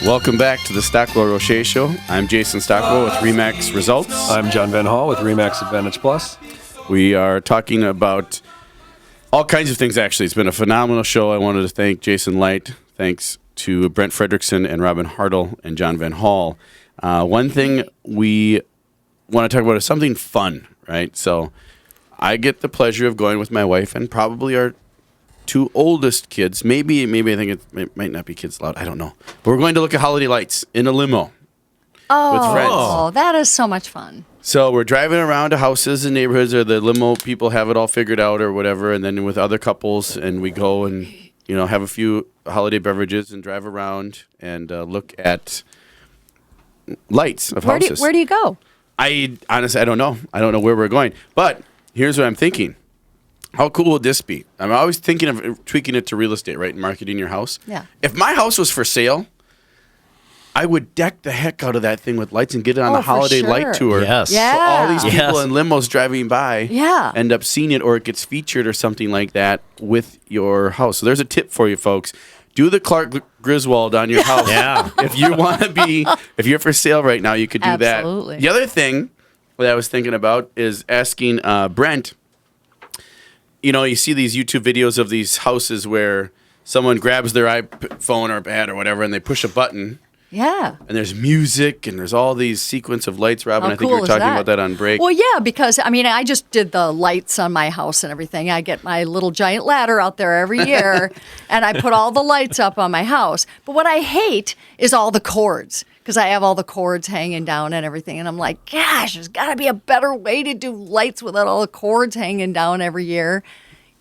Welcome back to the Stockwell Rocher Show. I'm Jason Stockwell with RE/MAX Results. I'm John Van Hall with RE/MAX Advantage Plus. We are talking about all kinds of things, actually. It's been a phenomenal show. I wanted to thank Jason Light. Thanks to Brent Fredrickson and Robin Hartle and John Van Hall. One thing we want to talk about is something fun, right? So I get the pleasure of going with my wife and probably our two oldest kids. Maybe I think it might not be kids allowed. I don't know. But we're going to look at holiday lights in a limo with friends. Oh, that is so much fun. So we're driving around to houses and neighborhoods, or the limo people have it all figured out or whatever, and then with other couples, and we go and have a few holiday beverages and drive around and look at lights of houses. Where do you go? Honestly, I don't know. I don't know where we're going. But here's what I'm thinking. How cool would this be? I'm always thinking of tweaking it to real estate, right? Marketing your house. Yeah. If my house was for sale, I would deck the heck out of that thing with lights and get it on the holiday light tour. Yes. Yeah. So all these people in limos driving by end up seeing it, or it gets featured or something like that with your house. So there's a tip for you folks. Do the Clark Griswold on your house. Yeah. If you want to if you're for sale right now, you could do Absolutely. that. The other thing that I was thinking about is asking Brent. You see these YouTube videos of these houses where someone grabs their iPhone or pad or whatever and they push a button. Yeah. And there's music and there's all these sequence of lights, Robin. How I think cool you were is talking that? about that on break. Well, yeah, because, I just did the lights on my house and everything. I get my little giant ladder out there every year, and I put all the lights up on my house. But what I hate is all the cords, because I have all the cords hanging down and everything. And I'm like, gosh, there's got to be a better way to do lights without all the cords hanging down every year.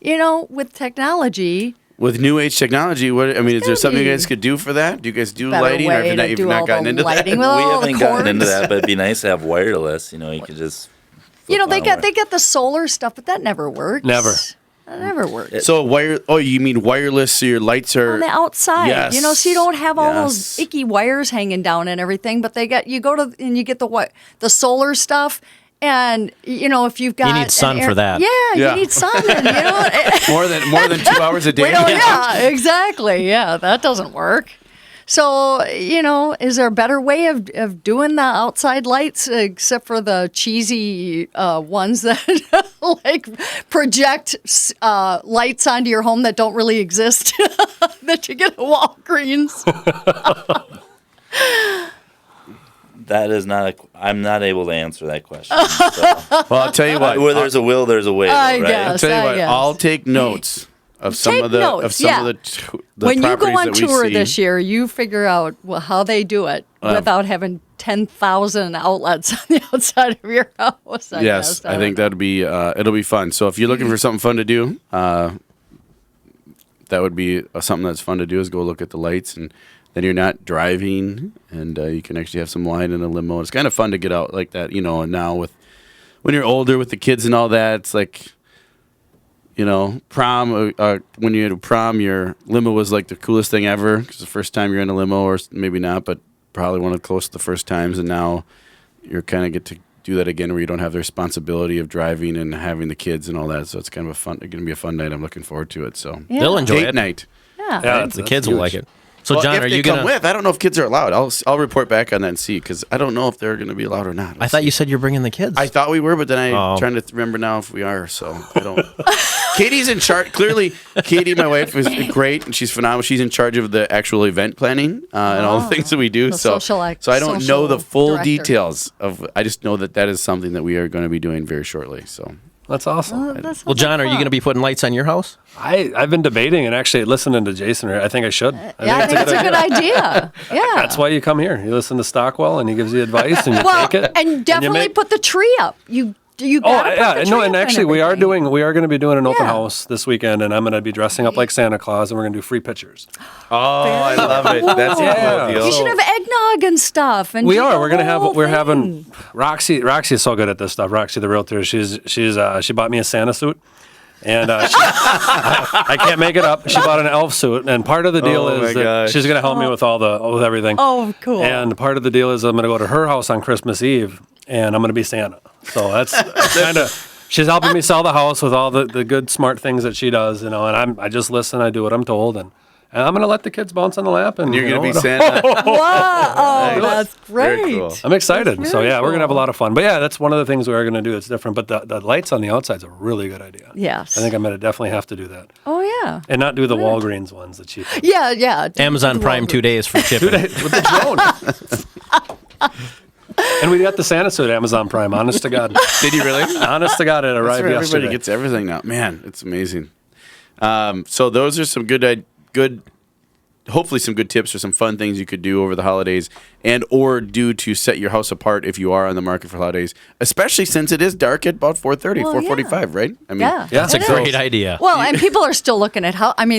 With technology. With new age technology, is there something you guys could do for that? Do you guys do lighting, or have you not gotten into that? We haven't gotten into that, but it'd be nice to have wireless. You could just. They get the solar stuff, but that never works. Never. That never works. So you mean wireless? So your lights are on the outside, Yes. so you don't have all those icky wires hanging down and everything. But you go to and you get the solar stuff. And if you've got you need sun for that. Yeah, you need sun. And, more than 2 hours a day. Yeah, exactly. Yeah, that doesn't work. So is there a better way of doing the outside lights except for the cheesy ones that like project lights onto your home that don't really exist that you get at Walgreens? That is not I'm not able to answer that question. So. Well, I'll tell you what. Where there's a will, there's a way. I right? guess. I'll tell you what. I'll take notes of some of the when you go properties on that we tour see. this year, you figure out how they do it without having 10,000 outlets on the outside of your house. I guess. I think that'd be it'll be fun. So if you're looking for something fun to do, that would be something that's fun to do. Is go look at the lights, and then you're not driving, and you can actually have some wine in a limo. It's kind of fun to get out like that, And now when you're older with the kids and all that, it's like. Prom, when you had a prom, your limo was like the coolest thing ever because the first time you're in a limo, or maybe not, but probably one of the close to the first times. And now you're kind of get to do that again where you don't have the responsibility of driving and having the kids and all that. So it's kind of going to be a fun night. I'm looking forward to it. So they'll enjoy date it. night. Yeah. The kids will like it. So, John, if are they you come going with? I don't know if kids are allowed. I'll report back on that and see because I don't know if they're going to be allowed or not. I thought you said you're bringing the kids. I thought we were, but then I'm trying to remember now if we are. So I don't. Katie's in charge. Clearly, Katie, my wife, is great and she's phenomenal. She's in charge of the actual event planning and all the things that we do. So I don't know the full details of. I just know that is something that we are going to be doing very shortly. So. That's awesome. Well, John, are you going to be putting lights on your house? I've been debating and actually listening to Jason. I think I should. I think it's a good idea. Yeah. That's why you come here. You listen to Stockwell and he gives you advice and you take it. And definitely put the tree up. You gotta put the tree up and actually and we are going to be doing an open Yeah. house this weekend, and I'm going to be dressing up like Santa Claus, and we're going to do free pictures. Oh, I love it. That's a cool deal. You should have eggnog and stuff. And We are. We're going to have. We're having Roxy. Roxy is so good at this stuff. Roxy, the realtor. She bought me a Santa suit. And I can't make it up. She bought an elf suit, and part of the deal is that she's going to help me with with everything. Oh, cool! And part of the deal is I'm going to go to her house on Christmas Eve, and I'm going to be Santa. So that's kind of she's helping me sell the house with all the good smart things that she does, And I just listen. I do what I'm told, and And I'm going to let the kids bounce on the lap. And You're going to be it'll- Santa. Wow, that's Very great. cool. I'm excited. That's So, very yeah, we're going to have a cool. lot of fun. But, yeah, that's one of the things we are going to do. It's different. But the lights on the outside is a really good idea. Yes. I think I'm going to definitely have to do that. Oh, yeah. And not do the Walgreens ones, the cheap ones. Yeah, yeah. Amazon Prime 2 days for shipping. With the drone. And we got the Santa suit at Amazon Prime, honest to God. Did you really? Honest to God, it That's arrived where yesterday. everybody gets everything now. Man, it's amazing. So those are some good, hopefully some good tips or some fun things you could do over the holidays and or do to set your house apart if you are on the market for holidays, especially since it is dark at about 4:30, Well, 4:45, right? I mean, Yeah. Yeah, That's a it great is. idea. Well, and people are still looking at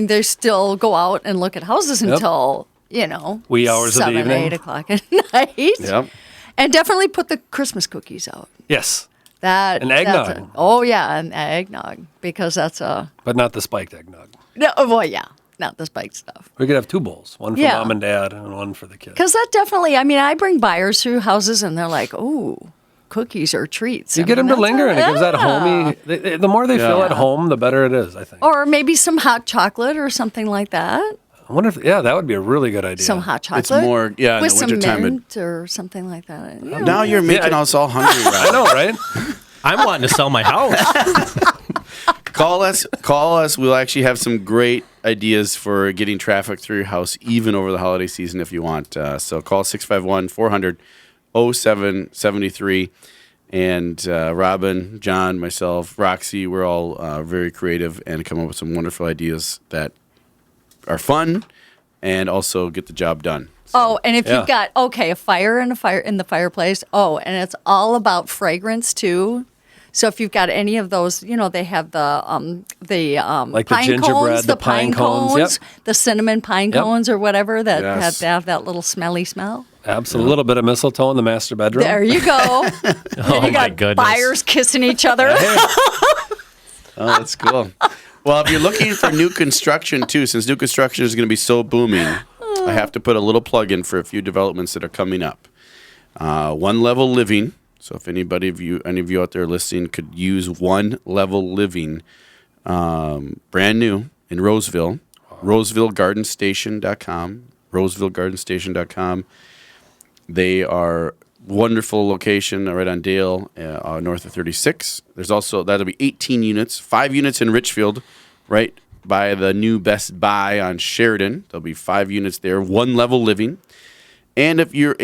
they still go out and look at houses until, Wee hours of the 7, evening. 8 o'clock at night. Yep. And definitely put the Christmas cookies out. Yes, And eggnog. And eggnog, because that's but not the spiked eggnog. not the spiked stuff. We could have 2 bowls, one for Yeah. mom and dad and one for the kids. Because that definitely, I bring buyers through houses and they're like, oh, cookies or treats. You get them to linger, and it gives that homey. The more they feel Yeah. at home, the better it is, I think. Or maybe some hot chocolate or something like that. I wonder if, that would be a really good idea. Some hot chocolate. It's more, in with the some wintertime. mint or something like that. Now you're making us all hungry, I right? know, right? I'm wanting to sell my house. Call us. We'll actually have some great ideas for getting traffic through your house, even over the holiday season if you want. So call 651-400-0773. And Robin, John, myself, Roxy, we're all very creative and come up with some wonderful ideas that are fun and also get the job done. Oh, and if Yeah. you've got a fire in the fireplace. Oh, and it's all about fragrance too. So if you've got any of those, they have the Like the pine gingerbread, cones, the pine cones, yep. the cinnamon pine Yep. cones or whatever that Yes. have that little smelly smell. Absolutely. A little bit of mistletoe in the master bedroom. There you go. Oh, you my got goodness. buyers kissing each other. Oh, that's cool. Well, if you're looking for new construction too, since new construction is going to be so booming, I have to put a little plug in for a few developments that are coming up. One Level Living. So if any of you out there listening could use One Level Living, brand new in Roseville, RosevilleGardenStation.com, RosevilleGardenStation.com. They are wonderful location right on Dale, north of 36. There's also, that'll be 18 units, 5 units in Richfield, right by the new Best Buy on Sheridan. There'll be 5 units there, One Level Living. And if you're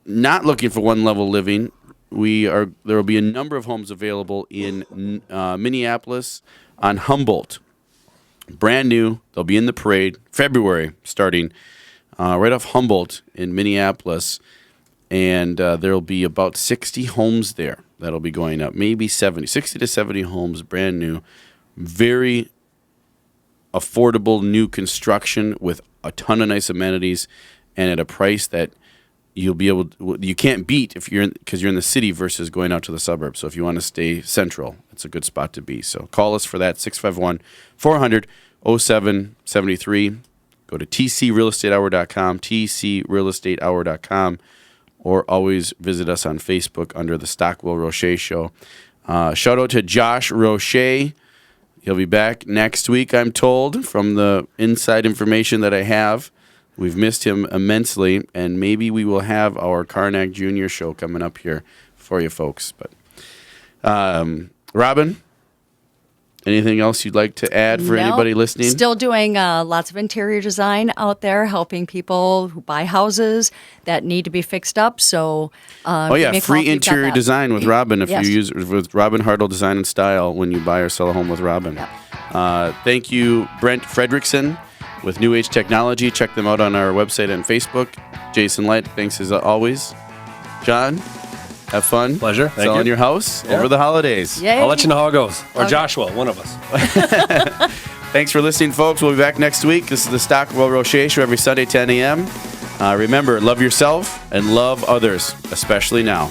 not looking for One Level Living, there will be a number of homes available in Minneapolis on Humboldt. Brand new. They'll be in the parade February starting right off Humboldt in Minneapolis. And there will be about 60 homes there that'll be going up, maybe 60 to 70 homes, brand new. Very affordable new construction with a ton of nice amenities and at a price that you can't beat because you're in the city versus going out to the suburbs. So if you want to stay central, it's a good spot to be. So call us for that, 651-400-0773. Go to tcrealestatehour.com, tcrealestatehour.com, or always visit us on Facebook under the Stockwell Roche Show. Shout out to Josh Roche. He'll be back next week, I'm told, from the inside information that I have. We've missed him immensely, and maybe we will have our Karnak Jr. show coming up here for you folks. But Robin, anything else you'd like to add for anybody listening? Still doing lots of interior design out there, helping people who buy houses that need to be fixed up. So, Oh yeah, give me a call free if you've got interior that. design with Robin if Yes. you use with Robin Hartle Design and Style when you buy or sell a home with Robin. Yep. Thank you, Brent Fredrickson with New Age Technology. Check them out on our website and Facebook. Jason Light, thanks as always. John, have fun. Pleasure. Thank Selling you. your house over the holidays. Yay. I'll let you know how it goes. Or Okay. Joshua, one of us. Thanks for listening, folks. We'll be back next week. This is the Stockwell Roche Show every Sunday, 10 a.m. Remember, love yourself and love others, especially now.